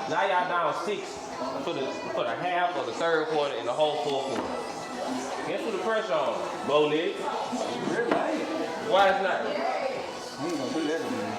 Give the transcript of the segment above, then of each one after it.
Now y'all down 6 for the half of the third quarter and the whole fourth quarter. Guess who the pressure on? Bo Nick. Why it's not? He ain't gonna do that again.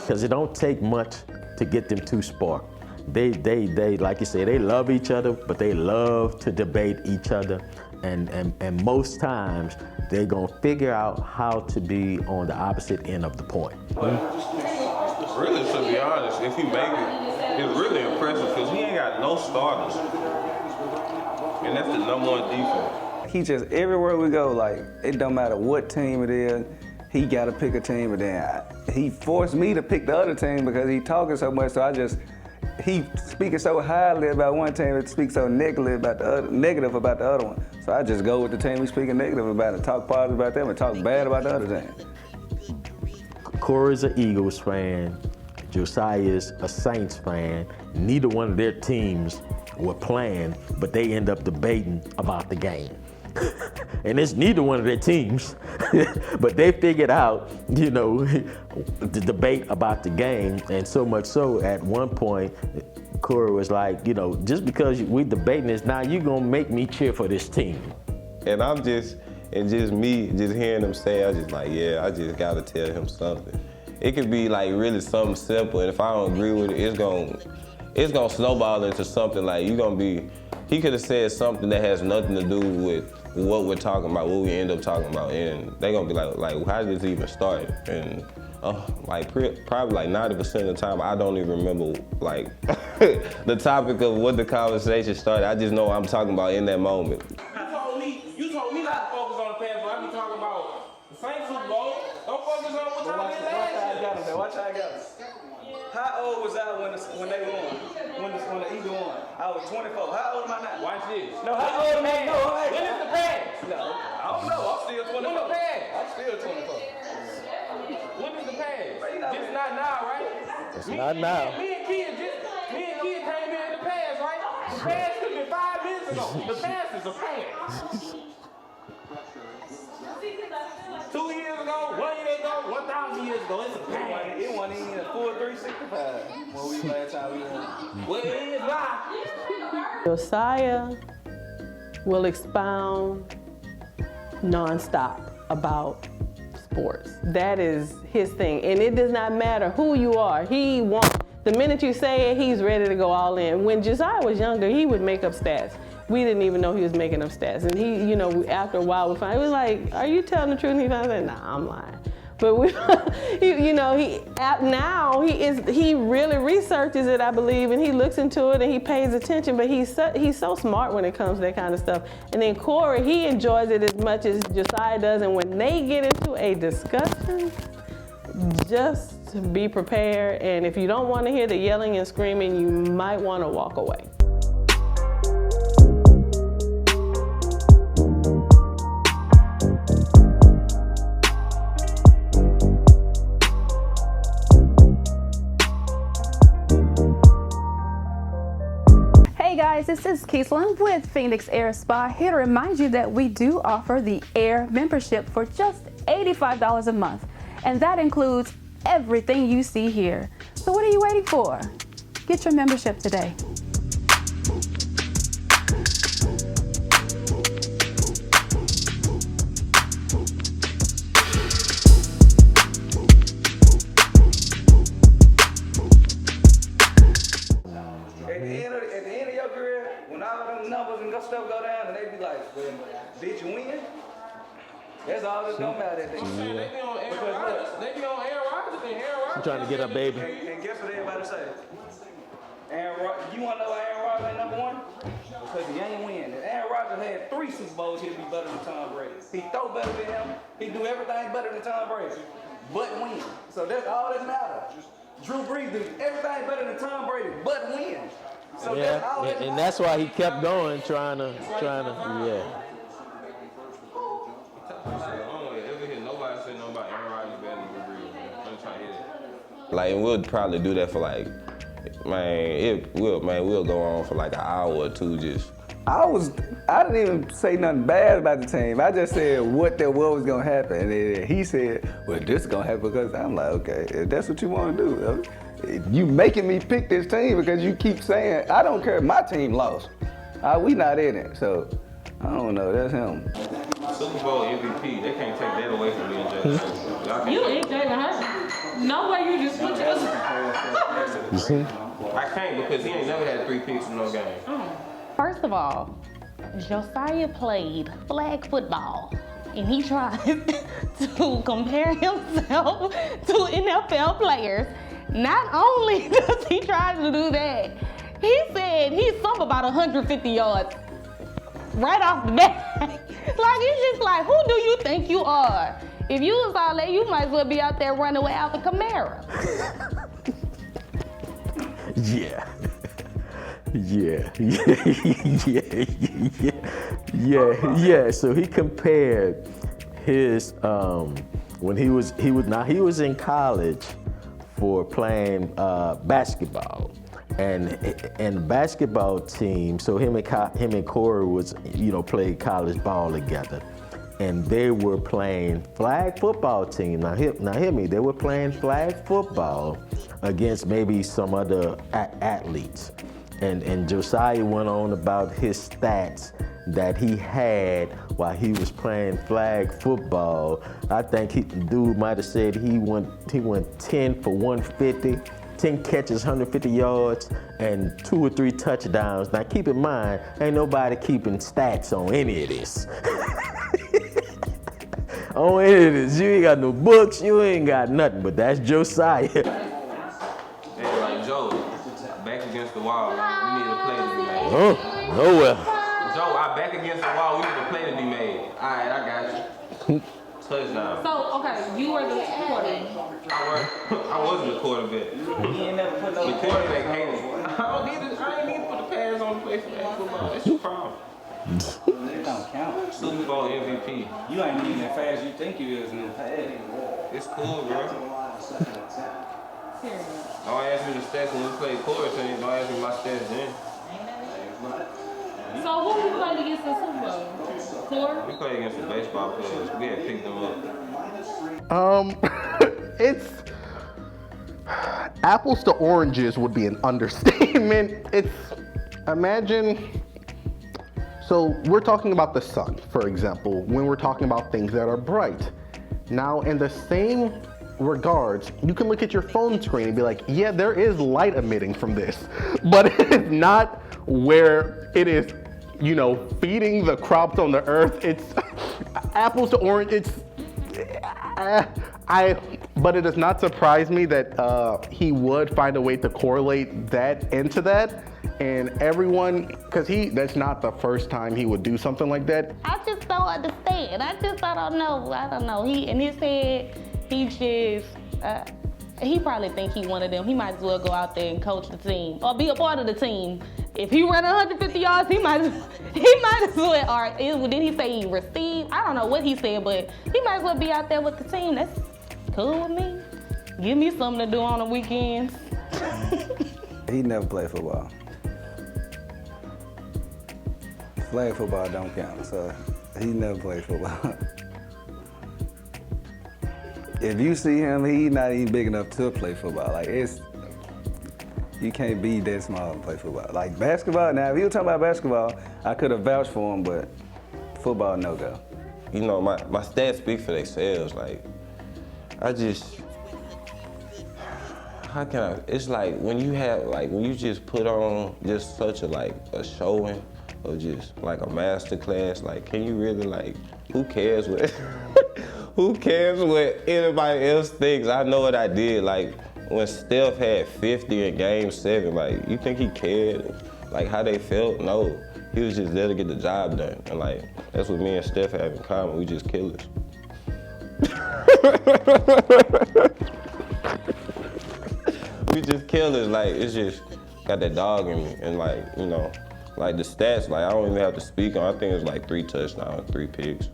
Because it don't take much to get them two sparked. They, like you say, they love each other, but they love to debate each other. And most times, they're gonna figure out how to be on the opposite end of the point. Really, to be honest, if he make it, it's really impressive because he ain't got no starters. And that's the #1 defense. He just, everywhere we go, like, it don't matter what team it is, he gotta pick a team, and then he forced me to pick the other team because he talking so much, so he speaking so highly about one team and speaks so negative about the other one. So I just go with the team he's speaking negative about and talk positive about them and talk bad about the other team. Cory's an Eagles fan, Josiah's a Saints fan. Neither one of their teams were playing, but they end up debating about the game. And it's neither one of their teams, but they figured out, the debate about the game. And so much so, at one point, Cory was like, just because we debating this, now you're gonna make me cheer for this team. And me hearing him say, I just like, yeah, I just gotta tell him something. It could be like really something simple, and if I don't agree with it, it's gonna snowball into something like he could have said something that has nothing to do with what we're talking about, what we end up talking about, and they're gonna be like, how did this even start? And probably like 90% of the time, I don't even remember like the topic of what the conversation started. I just know what I'm talking about in that moment. You told me not to focus on the past, but I be talking about the same Super Bowl. Don't focus on what y'all did last year. Watch how I got him. How old was I when they won? When the Eagles won? I was 24. How old am I now? Watch this. No, how old am I? No, when is the pass? No, I don't know. I'm still 24. When the pass? I'm still 24. When is the pass? Just not now, right? It's not now. Me and Kid came here in the pass, right? The pass could have been 5 minutes ago. The pass is a pass. 2 years ago, 1 year ago, 1,000 years ago, it's a pass. It wasn't even a full 365 when last time we won. Well, it is live. Josiah will expound nonstop about sports. That is his thing, and it does not matter who you are. The minute you say it, he's ready to go all in. When Josiah was younger, he would make up stats. We didn't even know he was making up stats. And he, after a while, it was like, are you telling the truth? And he finally said, nah, I'm lying. But he really researches it, I believe, and he looks into it and he pays attention, but he's so smart when it comes to that kind of stuff. And then Cory, he enjoys it as much as Josiah does, and when they get into a discussion, just be prepared, and if you don't want to hear the yelling and screaming, you might want to walk away. Hey guys, this is Keeslyn with Phoenix Air Spa, here to remind you that we do offer the Air membership for just $85 a month. And that includes everything you see here. So what are you waiting for? Get your membership today. At the end of your career, when all them numbers and stuff go down, and they be like, well, did you win? That's all that's gonna matter. I'm saying they be on Aaron Rodgers. They be on Aaron Rodgers and Aaron Rodgers. I'm trying to get up, baby. And guess what everybody say? You wanna know why Aaron Rodgers ain't #1? Because he ain't win. If Aaron Rodgers had 3 Super Bowls, he'd be better than Tom Brady. He throw better than him. He do everything better than Tom Brady, but win. So that's all that matters. Drew Brees do everything better than Tom Brady, but win. So Yeah, that's all that and matters. that's why he kept going, trying to, yeah. I don't ever hear nobody say nothing about Aaron Rodgers better than Drew Brees. I'm trying to hear that. Like, and we'll probably do that for like, we'll go on for like an hour or two just. I didn't even say nothing bad about the team. I just said what was gonna happen. And then he said, well, this is gonna happen because I'm like, okay, if that's what you wanna do, You making me pick this team because you keep saying, I don't care if my team lost. We not in it, so I don't know, that's him. Super Bowl MVP, they can't take that away from me and Jalen Hurts. You ain't Jalen Hurts. No way you just switch us. You see? I can't because he ain't never had 3 picks in no game. First of all, Josiah played flag football, and he tries to compare himself to NFL players. Not only does he try to do that, he said he's something about 150 yards right off the bat. Like, it's just like, who do you think you are? If you was all that, you might as well be out there running with Alvin Kamara. Yeah. So he compared his when he was in college for playing basketball, and the basketball team. So him and Cory was played college ball together, and they were playing flag football team. Now hear me. They were playing flag football against maybe some other athletes. And Josiah went on about his stats that he had while he was playing flag football. I think dude might have said he went 10 for 150, 10 catches, 150 yards, and 2 or 3 touchdowns. Now keep in mind, ain't nobody keeping stats on any of this. On any of this, you ain't got no books, you ain't got nothing, but that's Josiah. Hey, like Joe, back against the wall, we need a play to be made. Oh well. Joe, I back against the wall, we need a play to be made. All right, I got you. Touchdown. So, okay, you were the quarterback. I wasn't the quarterback. The quarterback hated it. I ain't need to put the pads on the play for that football. That's your problem. It don't count. Super Bowl MVP. You ain't even as fast as you think you is in the pad. It's cool, bro. Don't ask me the stats when we played Cory team. Don't ask me my stats then. So who you played against in Super Bowl? Cory? We played against the baseball players. We had picked them up. It's apples to oranges would be an understatement. Imagine, so we're talking about the sun, for example, when we're talking about things that are bright. Now, in the same regards, you can look at your phone screen and be like, yeah, there is light emitting from this, but it is not where it is, feeding the crops on the earth. It's apples to orange. But it does not surprise me that he would find a way to correlate that into that. And everyone, because that's not the first time he would do something like that. I just don't understand. I don't know. He, in his head, he probably think he one of them. He might as well go out there and coach the team or be a part of the team. If he run 150 yards, he might as well. Or did he say he received? I don't know what he said, but he might as well be out there with the team. That's cool with me. Give me something to do on the weekends. He never played football. Flag football don't count, so he never played football. If you see him, he's not even big enough to play football. Like, you can't be that small and play football. Like basketball, now if you were talking about basketball, I could have vouched for him, but football, no go. My stats speak for themselves. Like, how can I, it's like when you just put on just such a showing of just like a master class, like, can you really, like, who cares what, who cares what anybody else thinks? I know what I did. Like, when Steph had 50 in Game 7, like, you think he cared, like, how they felt? No, he was just there to get the job done. And, like, that's what me and Steph have in common. We just killers. We just killers. Like, it's just got that dog in me. And, like, like the stats, like, I don't even have to speak on. I think it's like 3 touchdowns, 3 picks,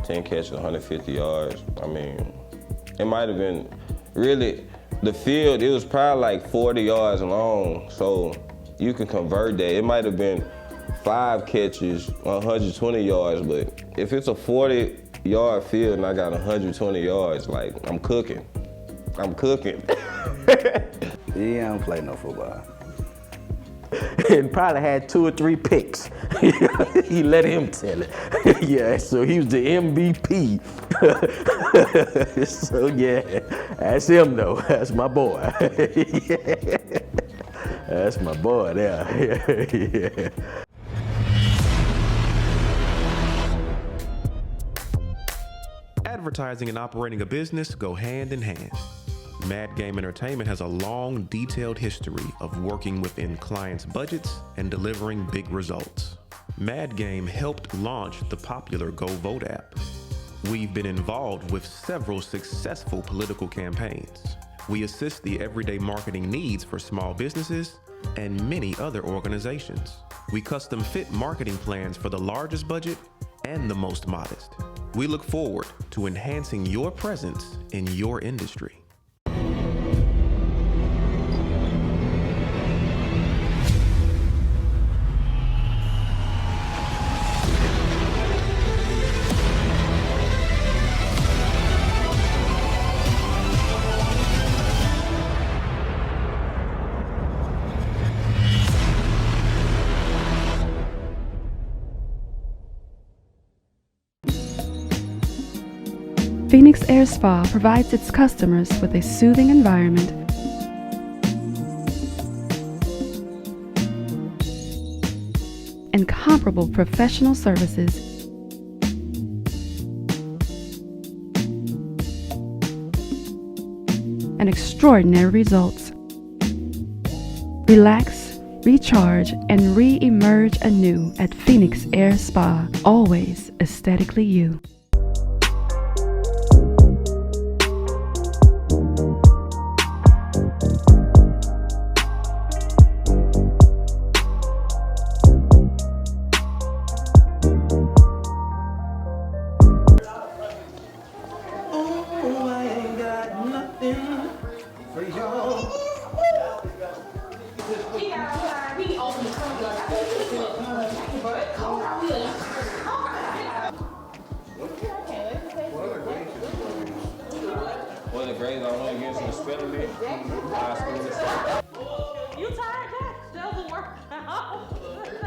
10 catches, 150 yards. I mean, it might have been really, the field, it was probably like 40 yards long, so you can convert that. It might have been 5 catches, 120 yards, but if it's a 40-yard field and I got 120 yards, like, I'm cooking. I'm cooking. He don't play no football. And probably had 2 or 3 picks. He let him tell it. Yeah, so he was the MVP. So yeah, that's him though. That's my boy. Yeah. That's my boy there. Yeah. Advertising and operating a business go hand in hand. Mad Game Entertainment has a long, detailed history of working within clients' budgets and delivering big results. Mad Game helped launch the popular Go Vote app. We've been involved with several successful political campaigns. We assist the everyday marketing needs for small businesses and many other organizations. We custom fit marketing plans for the largest budget and the most modest. We look forward to enhancing your presence in your industry. Phoenix Air Spa provides its customers with a soothing environment, incomparable professional services, and extraordinary results. Relax, recharge, and re-emerge anew at Phoenix Air Spa, always aesthetically you. One of the grades I went against in the spelling bee. You tired, Jack? Doesn't work out.